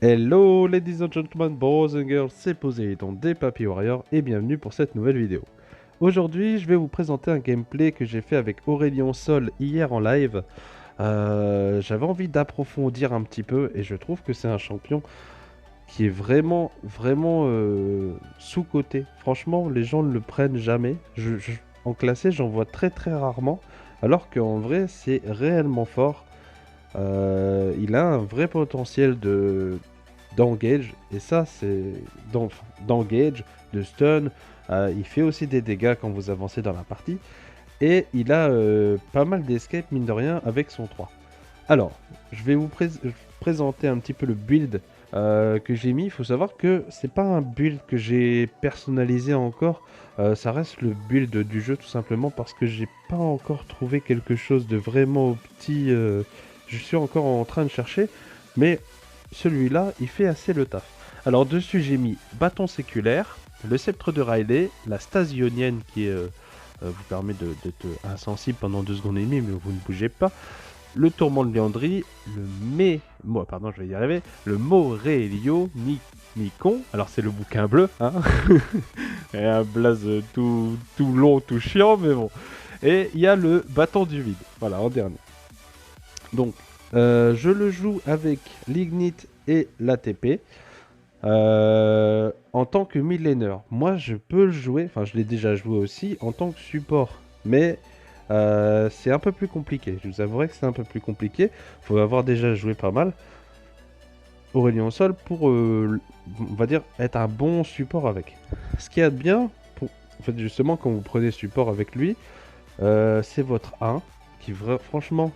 Hello ladies and gentlemen, boys and girls, c'est Poséidon des Papy Warriors et bienvenue pour cette nouvelle vidéo. Aujourd'hui, je vais vous présenter un gameplay que j'ai fait avec Aurélien Sol hier en live. J'avais envie d'approfondir un petit peu et je trouve que c'est un champion qui est vraiment sous-coté. Franchement, les gens ne le prennent jamais. En classé, j'en vois très rarement, alors qu'en vrai, c'est réellement fort. Il a un vrai potentiel d'engage, et ça c'est d'engage, de stun. Il fait aussi des dégâts quand vous avancez dans la partie, et il a pas mal d'escape mine de rien avec son 3. Alors, je vais vous présenter un petit peu le build que j'ai mis. Il faut savoir que c'est pas un build que j'ai personnalisé encore. Ça reste le build du jeu tout simplement parce que j'ai pas encore trouvé quelque chose de vraiment petit. Je suis encore en train de chercher, mais celui-là, il fait assez le taf. Alors dessus, j'ai mis bâton séculaire, le sceptre de Riley, la stase ionienne qui vous permet d'être insensible pendant 2 secondes et demie, mais vous ne bougez pas. Le tourment de Liandry, pardon, je vais y arriver, le Morelio Nikon, alors c'est le bouquin bleu, hein, et un blaze tout long, tout chiant, mais bon. Et il y a le bâton du vide, voilà, en dernier. Donc, je le joue avec l'Ignite et l'ATP. En tant que millénaire, moi je peux le jouer, enfin je l'ai déjà joué aussi en tant que support, mais c'est un peu plus compliqué. Je vous avouerai que c'est un peu plus compliqué. Il faut avoir déjà joué pas mal Aurélien Sol pour, on va dire, être un bon support avec. Ce qu'il y a de bien, en fait, justement, quand vous prenez support avec lui, c'est votre 1 qui, franchement,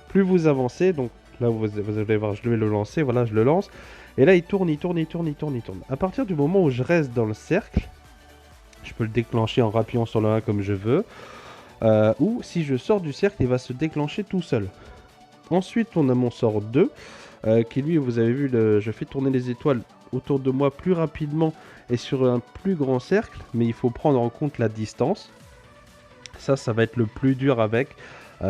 plus vous avancez, donc là vous allez voir, je vais le lancer, voilà, je le lance. Et là, il tourne, il tourne, il tourne, il tourne, il tourne. À partir du moment où je reste dans le cercle, je peux le déclencher en rappuyant sur le 1 comme je veux. Ou si je sors du cercle, il va se déclencher tout seul. Ensuite, on a mon sort 2, qui lui, vous avez vu, je fais tourner les étoiles autour de moi plus rapidement et sur un plus grand cercle, mais il faut prendre en compte la distance. Ça va être le plus dur avec.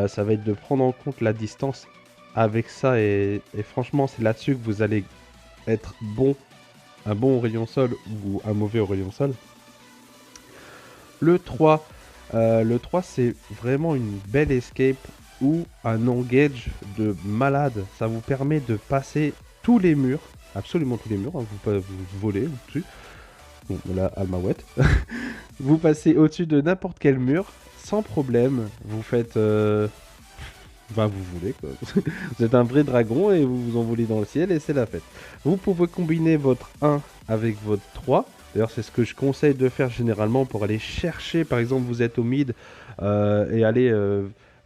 Ça va être de prendre en compte la distance avec ça, et franchement, c'est là-dessus que vous allez être bon, un bon rayon sol ou un mauvais rayon sol. Le 3, c'est vraiment une belle escape ou un engage de malade. Ça vous permet de passer tous les murs, absolument tous les murs, hein. Vous volez au-dessus. Bon, voilà, Almawet. Vous passez au-dessus de n'importe quel mur sans problème. Vous faites. Vous voulez quoi. Vous êtes un vrai dragon et vous vous envolez dans le ciel et c'est la fête. Vous pouvez combiner votre 1 avec votre 3. D'ailleurs, c'est ce que je conseille de faire généralement pour aller chercher. Par exemple, vous êtes au mid et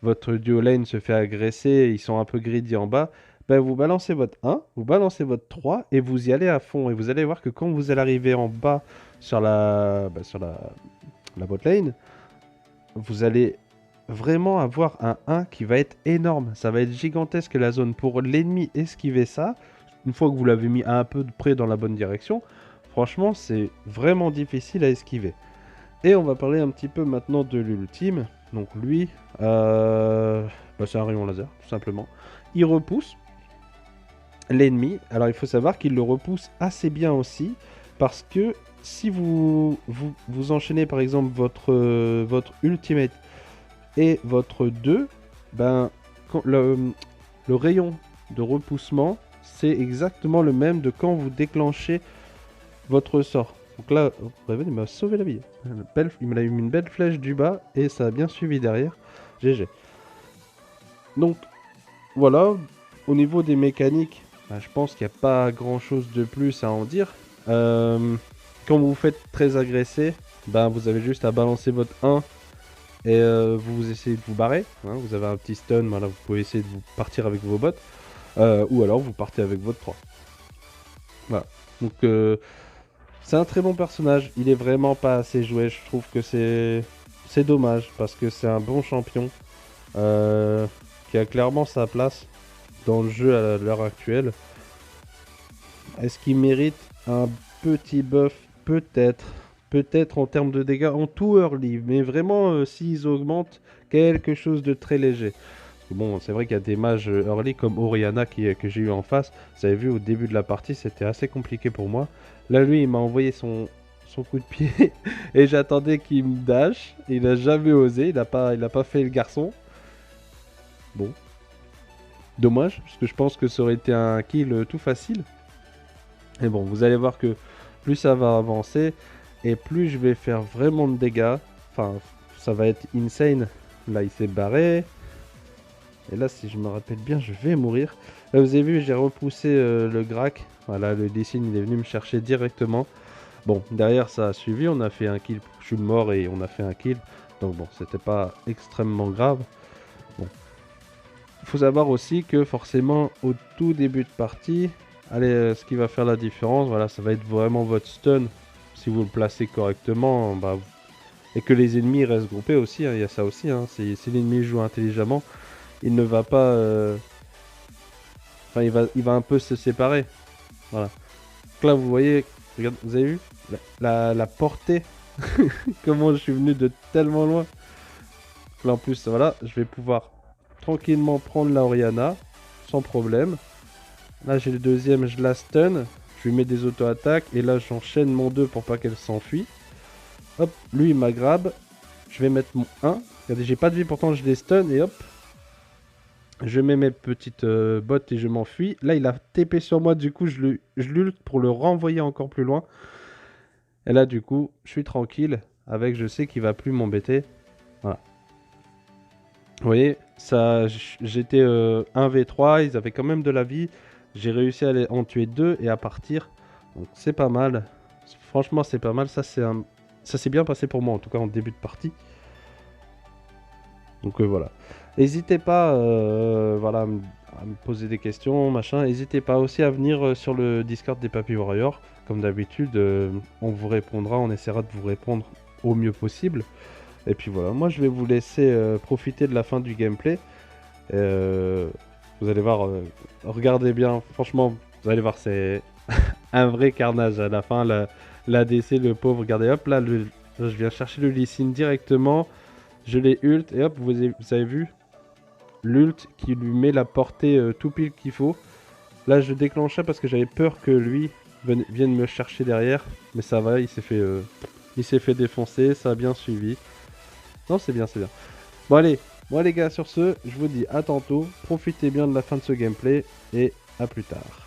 votre duo lane se fait agresser, ils sont un peu greedy en bas. Ben, vous balancez votre 1, vous balancez votre 3 et vous y allez à fond. Et vous allez voir que quand vous allez arriver en bas sur la bot lane, vous allez vraiment avoir un 1 qui va être énorme. Ça va être gigantesque la zone pour l'ennemi esquiver ça. Une fois que vous l'avez mis un peu de près dans la bonne direction, franchement, c'est vraiment difficile à esquiver. Et on va parler un petit peu maintenant de l'ultime. Donc lui, c'est un rayon laser, tout simplement. Il repousse l'ennemi. Alors il faut savoir qu'il le repousse assez bien aussi, parce que si vous enchaînez par exemple votre ultimate et votre 2, ben, le rayon de repoussement, c'est exactement le même de quand vous déclenchez votre sort. Donc là, Raven, il m'a sauvé la vie. Il m'a mis une belle flèche du bas et ça a bien suivi derrière. GG. Donc voilà, au niveau des mécaniques, ben, je pense qu'il n'y a pas grand chose de plus à en dire. Quand vous vous faites très agresser, ben, vous avez juste à balancer votre 1 et vous essayez de vous barrer. Hein, vous avez un petit stun, voilà, vous pouvez essayer de vous partir avec vos bots. Ou alors vous partez avec votre 3. Voilà. Donc c'est un très bon personnage. Il est vraiment pas assez joué. Je trouve que c'est dommage parce que c'est un bon champion qui a clairement sa place dans le jeu à l'heure actuelle. Est-ce qu'il mérite un petit buff? Peut-être. Peut-être en termes de dégâts en tout early. Mais vraiment, s'ils augmentent, quelque chose de très léger. Bon, c'est vrai qu'il y a des mages early comme Oriana que j'ai eu en face. Vous avez vu au début de la partie, c'était assez compliqué pour moi. Là, lui, il m'a envoyé son coup de pied et j'attendais qu'il me dash. Il a jamais osé, il a pas fait le garçon. Bon, dommage, parce que je pense que ça aurait été un kill tout facile. Et bon, vous allez voir que plus ça va avancer et plus je vais faire vraiment de dégâts. Enfin, ça va être insane. Là, il s'est barré. Et là, si je me rappelle bien, je vais mourir. Là, vous avez vu, j'ai repoussé le Grack. Voilà, le Lee Sin, il est venu me chercher directement. Bon, derrière, ça a suivi. On a fait un kill. Je suis mort et on a fait un kill. Donc bon, c'était pas extrêmement grave. Bon. Il faut savoir aussi que forcément, au tout début de partie, allez, ce qui va faire la différence, voilà, ça va être vraiment votre stun. Si vous le placez correctement, bah, et que les ennemis restent groupés aussi, hein, il y a ça aussi. Hein, si l'ennemi joue intelligemment, il ne va pas... Enfin, il va un peu se séparer. Voilà. Donc là, vous voyez, regarde, vous avez vu la portée. Comment je suis venu de tellement loin. Là, en plus, voilà, je vais pouvoir tranquillement prendre la Oriana sans problème. Là, j'ai le deuxième, je la stun. Je lui mets des auto-attaques. Et là, j'enchaîne mon 2 pour pas qu'elle s'enfuit. Hop, lui, il m'a grab. Je vais mettre mon 1. Regardez, j'ai pas de vie, pourtant je les stun. Et hop, je mets mes petites bottes et je m'enfuis. Là, il a TP sur moi, du coup, je l'ult pour le renvoyer encore plus loin. Et là, du coup, je suis tranquille. Avec, je sais qu'il va plus m'embêter. Voilà. Vous voyez, ça, j'étais 1v3, ils avaient quand même de la vie. J'ai réussi à en tuer 2 et à partir. Donc, c'est pas mal. Franchement, c'est pas mal. Ça s'est bien passé pour moi, en tout cas en début de partie. Donc voilà. N'hésitez pas voilà, à me poser des questions, machin. N'hésitez pas aussi à venir sur le Discord des Papy Warriors. Comme d'habitude, on vous répondra, on essaiera de vous répondre au mieux possible. Et puis voilà, moi je vais vous laisser profiter de la fin du gameplay. Vous allez voir, regardez bien, franchement, vous allez voir, c'est un vrai carnage à la fin. L'ADC, le pauvre, regardez, hop, là, je viens chercher le Lee Sin directement. Je l'ai ult et hop, vous avez vu l'ult qui lui met la portée tout pile qu'il faut. Là, je déclenchais parce que j'avais peur que lui vienne me chercher derrière. Mais ça va, il s'est fait défoncer, ça a bien suivi. Non, c'est bien, c'est bien. Bon, allez, moi les gars, sur ce, je vous dis à tantôt. Profitez bien de la fin de ce gameplay et à plus tard.